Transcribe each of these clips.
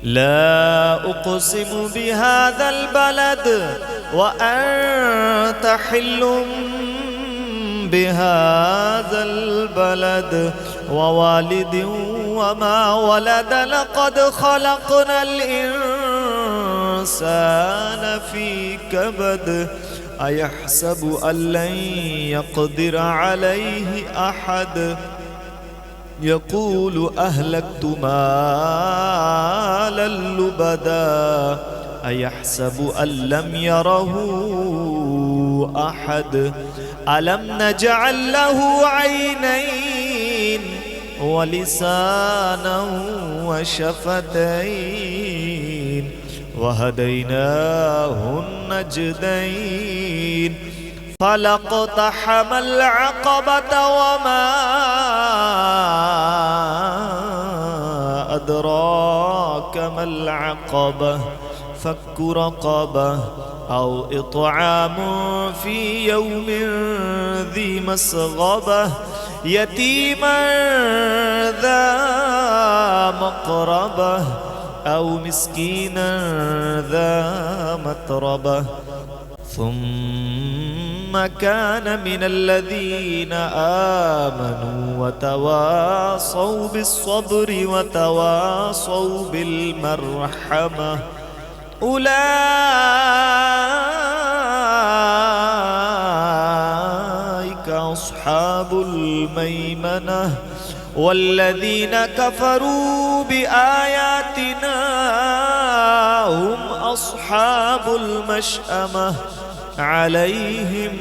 لا أقسم بهذا البلد وأنت حل بهذا البلد ووالد وما ولد لقد خلقنا الإنسان في كبد أيحسب أن لن يقدر عليه أحد يقول أهلكت مالا لبدا أيحسب أن لم يره أحد ألم نجعل له عينين ولسانا وشفتين وهديناه النجدين فلاقتحم العقبة وما أدراك ما العقبة فك رقبة أو إطعام في يوم ذي مسغبة يتيما ذا مقربة أو مسكينا ذا متربة ثم كان من الذين آمنوا وتواصوا بالصبر وتواصوا بالمرحمة أولئك أصحاب الميمنة والذين كفروا بآياتنا هم أصحاب المشأمة عليهم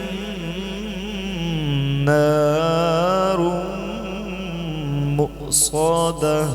نار مؤصدة.